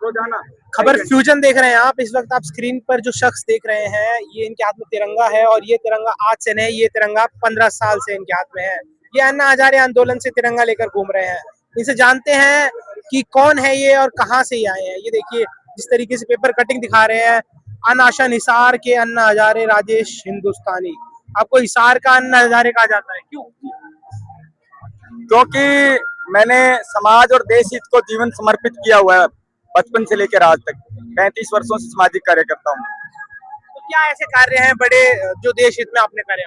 रोजाना खबर फ्यूजन देख रहे हैं आप। इस वक्त आप स्क्रीन पर जो शख्स देख रहे हैं, ये इनके हाथ में तिरंगा है और ये तिरंगा आज से नहीं, ये तिरंगा 15 साल से इनके हाथ में है। ये अन्ना हजारे आंदोलन से तिरंगा लेकर घूम रहे हैं। इनसे जानते हैं कि कौन है ये और कहाँ से ये आए हैं। ये देखिए जिस तरीके से पेपर कटिंग दिखा रहे हैं, अनाशा निसार के अन्ना हजारे राजेश हिंदुस्तानी। आपको हिसार का अन्ना हजारे कहा जाता है, क्यों? क्योंकि मैंने समाज और देश हित को जीवन समर्पित किया हुआ है बचपन से लेकर आज तक। 35 वर्षों से सामाजिक कार्य करता हूँ। तो क्या ऐसे कार्य हैं बड़े जो देश हित में आपने करे?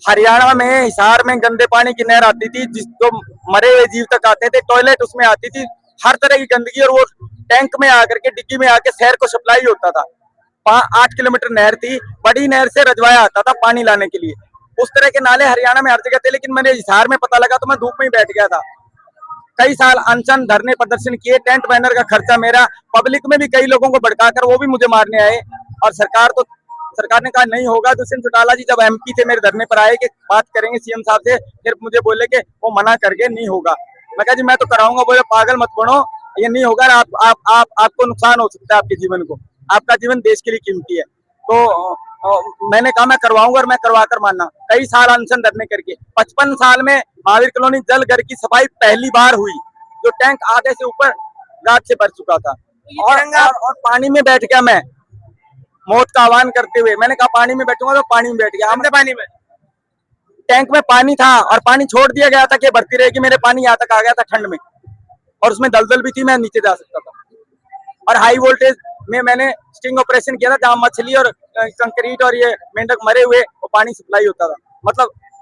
हरियाणा में हिसार में गंदे पानी की नहर आती थी, जिसको मरे हुए जीव तक आते थे, टॉयलेट उसमें आती थी, हर तरह की गंदगी, और वो टैंक में आकर के डिग्गी में आके शहर को सप्लाई होता था। 8 किलोमीटर नहर थी, बड़ी नहर से रजवाया आता था पानी लाने के लिए। उस तरह के नाले हरियाणा में हर जगह थे, लेकिन मैंने हिसार में पता लगा तो मैं धूप में ही बैठ गया था। कई साल अनशन धरने प्रदर्शन किए, टेंट बैनर का खर्चा मेरा, पब्लिक में भी कई लोगों को भड़काकर वो भी मुझे मारने आए। और सरकार ने कहा नहीं होगा। दुष्यंत चौटाला जी जब एमपी थे मेरे धरने पर आए कि बात करेंगे सीएम साहब से, फिर मुझे बोले कि वो मना करके नहीं होगा। मैं कहा जी मैं तो कराऊंगा। बोले पागल मत बनो, ये नहीं होगा। आपको नुकसान हो सकता है आपके जीवन को, आपका जीवन देश के लिए कीमती है। तो मैंने कहा मैं करवाऊंगा और मैं करवा कर मानना। कई साल अनशन धरने करके 55 साल में महावीर कॉलोनी जल घर की सफाई पहली बार हुई, जो टैंक आधे से ऊपर रात से भर चुका था। और पानी में बैठ गया मैं, मौत का आह्वान करते हुए। मैंने कहा पानी में बैठूंगा, तो पानी में बैठ गया। हमने पानी में, टैंक में पानी था और पानी छोड़ दिया गया था कि भरती रहेगी। मेरे पानी यहाँ तक आ गया था ठंड में, और उसमें दलदल भी थी, मैं नीचे जा सकता था। और हाई वोल्टेज में मैंने स्टिंग ऑपरेशन किया था, जहाँ मछली और कंक्रीट और ये मेंढक मरे हुए, वो पानी सप्लाई होता था।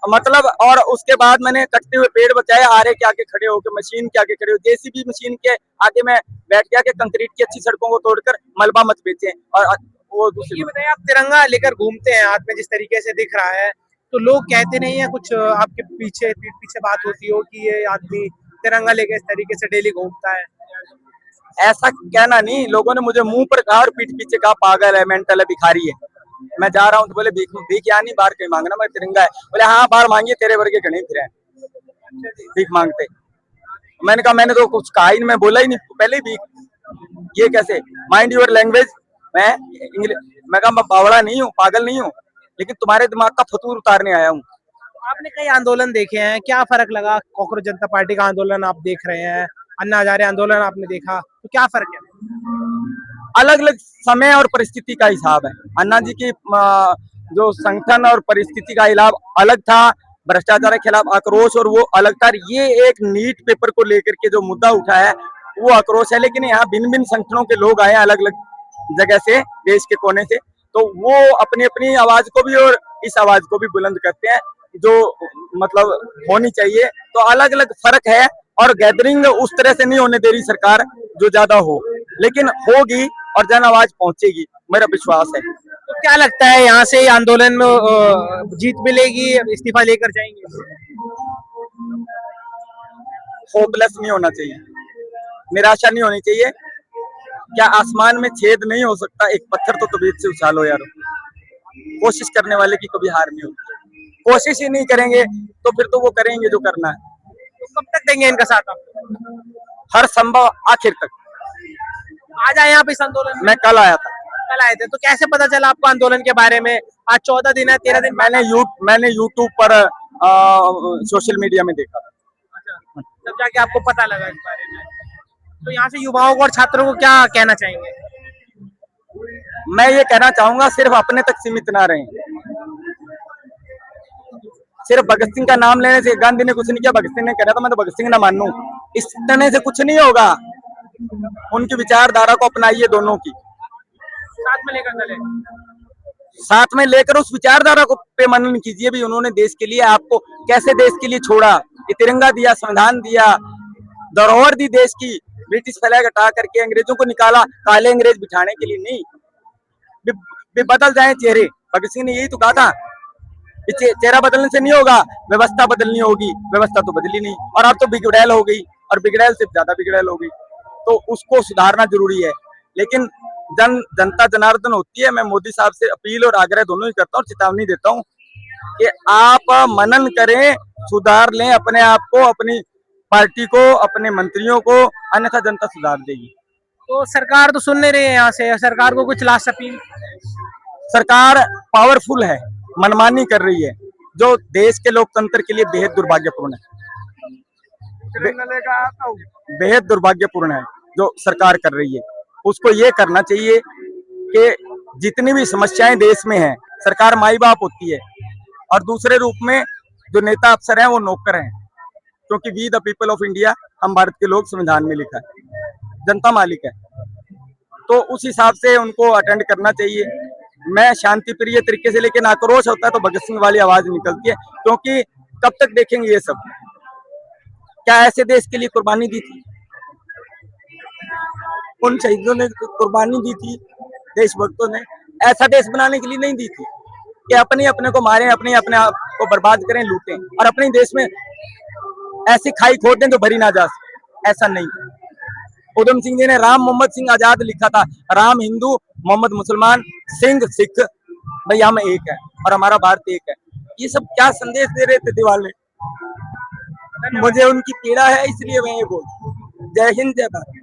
मतलब और उसके बाद मैंने कटते हुए पेड़ बचाए, आरे के आगे खड़े होकर, मशीन के आगे खड़े हो, जेसीबी मशीन के आगे मैं बैठ गया कि कंक्रीट की अच्छी सड़कों को तोड़कर मलबा मत बेचे। और वो दूसरी, ये बताइए, आप तिरंगा लेकर घूमते हैं हाथ में जिस तरीके से दिख रहा है, तो लोग कहते नहीं है कुछ आपके पीछे पीठ पीछे बात होती हो कि ये आदमी तिरंगा लेकर इस तरीके से डेली घूमता है? ऐसा कहना नहीं, लोगों ने मुझे मुंह पर कहा और पीठ पीछे कहा पागल है, मेंटल है, भिखारी है। मैं जा रहा हूँ तो बोले भीख यहाँ नहीं, बाहर कहीं मांगना, मैं तिरंगा है। बोले हाँ बाहर मांगिए, तेरे वर्गे घने फिरे भीख मांगते। मैंने कहा मैंने तो कुछ कहा ही नहीं, मैं बोला ही नहीं पहले ही भीख। ये कैसे, माइंड योर लैंग्वेज। मैं कहा मैं बावड़ा नहीं हूँ, पागल नहीं हूँ, लेकिन तुम्हारे दिमाग का फतूर उतारने आया हूँ। आपने कई आंदोलन देखे हैं, क्या फर्क लगा? कांग्रेस जनता पार्टी का आंदोलन आप देख रहे हैं, अन्ना हजारे आंदोलन आपने देखा, तो क्या फर्क है? अलग अलग समय और परिस्थिति का हिसाब है। अन्ना जी की जो संगठन और परिस्थिति का हिसाब अलग था, भ्रष्टाचार के खिलाफ आक्रोश और वो अलग था। ये एक नीट पेपर को लेकर के जो मुद्दा उठा है वो आक्रोश है, लेकिन यहाँ भिन्न भिन्न संगठनों के लोग आए अलग अलग जगह से, देश के कोने से, तो वो अपनी अपनी आवाज को भी और इस आवाज को भी बुलंद करते हैं, जो मतलब होनी चाहिए। तो अलग अलग फर्क है, और गैदरिंग उस तरह से नहीं होने दे रही सरकार जो ज्यादा हो, लेकिन होगी और जन आवाज पहुंचेगी, मेरा विश्वास है। तो क्या लगता है यहाँ से आंदोलन में जीत मिलेगी, इस्तीफा लेकर जाएंगे? होपलेस नहीं होना चाहिए, निराशा नहीं होनी चाहिए। क्या आसमान में छेद नहीं हो सकता? एक पत्थर तो तबीयत से उछालो यार। कोशिश करने वाले की कभी हार नहीं होती। कोशिश ही नहीं करेंगे तो फिर तो वो करेंगे जो करना है। तो कब तक देंगे इनका साथ आप? हर संभव आखिर तक। आज आए आप इस आंदोलन में? मैं कल आया था। कल आए थे, तो कैसे पता चला आपको आंदोलन के बारे में? आज 14 दिन है, 13 दिन मैंने यूट्यूब पर सोशल मीडिया में देखा था। अच्छा, तब जाके आपको पता लगा इस बारे में। तो यहाँ से युवाओं को और छात्रों को क्या कहना चाहेंगे? मैं ये कहना चाहूंगा, सिर्फ अपने तक सीमित ना रहें। सिर्फ भगत सिंह का नाम लेने से, गांधी ने कुछ नहीं किया, भगत सिंह ने करा तो मैं तो भगत सिंह ना मानूं, इस तरह से कुछ नहीं होगा। उनकी विचारधारा को अपनाइए, दोनों की साथ में लेकर चले, साथ में लेकर उस विचारधारा को पे मनन कीजिए भी। उन्होंने देश के लिए आपको कैसे देश के लिए छोड़ा, ये तिरंगा दिया, संविधान दिया, धरोहर दी देश की, ब्रिटिश फ्लैग हटा करके अंग्रेजों को निकाला, काले अंग्रेज बिठाने के लिए नहीं। बदल जाए चेहरे, भगत सिंह ने यही तो कहा था। चेहरा बदलने से नहीं होगा, व्यवस्था बदलनी होगी। व्यवस्था तो बदली नहीं, और अब तो बिगड़ैल हो गई, और बिगड़ैल से ज्यादा बिगड़ैल हो गई, तो उसको सुधारना जरूरी है। लेकिन जनता जनार्दन होती है। मैं मोदी साहब से अपील और आग्रह दोनों ही करता हूँ, चेतावनी देता हूँ कि आप मनन करें, सुधार लें अपने आप को, अपनी पार्टी को, अपने मंत्रियों को, अन्यथा जनता सुधार देगी। तो सरकार तो सुन नहीं रही है यहाँ से, सरकार को कुछ लास्ट अपील? सरकार पावरफुल है, मनमानी कर रही है, जो देश के लोकतंत्र के लिए बेहद दुर्भाग्यपूर्ण है। बेहद दुर्भाग्यपूर्ण है जो सरकार कर रही है। उसको ये करना चाहिए कि जितनी भी समस्याएं देश में हैं, सरकार माई बाप होती है और दूसरे रूप में जो नेता अफसर हैं वो नौकर हैं, क्योंकि we the people of India, हम भारत के लोग, संविधान में लिखा है, जनता मालिक है। तो उस हिसाब से उनको अटेंड करना चाहिए। मैं शांति प्रिय तरीके से, लेकिन आक्रोश होता है तो भगत सिंह वाली आवाज निकलती है, क्योंकि कब तक देखेंगे ये सब? क्या ऐसे देश के लिए कुर्बानी दी थी? उन शहीदों ने कुर्बानी दी थी, देशभक्तों ने। ऐसा देश बनाने के लिए नहीं दी थी कि अपने अपने को मारें, अपने अपने आप को बर्बाद करें, लूटें और अपने देश में ऐसी खाई खोद दें जो भरी ना जा सके। ऐसा नहीं। उधम सिंह जी ने राम मोहम्मद सिंह आजाद लिखा था, राम हिंदू, मोहम्मद मुसलमान, सिंह सिख, भाई हम एक है और हमारा भारत एक है। ये सब क्या संदेश दे रहे थे दिवाले? मुझे उनकी पीड़ा है, इसलिए मैं ये बोल। जय हिंद, जय भारत।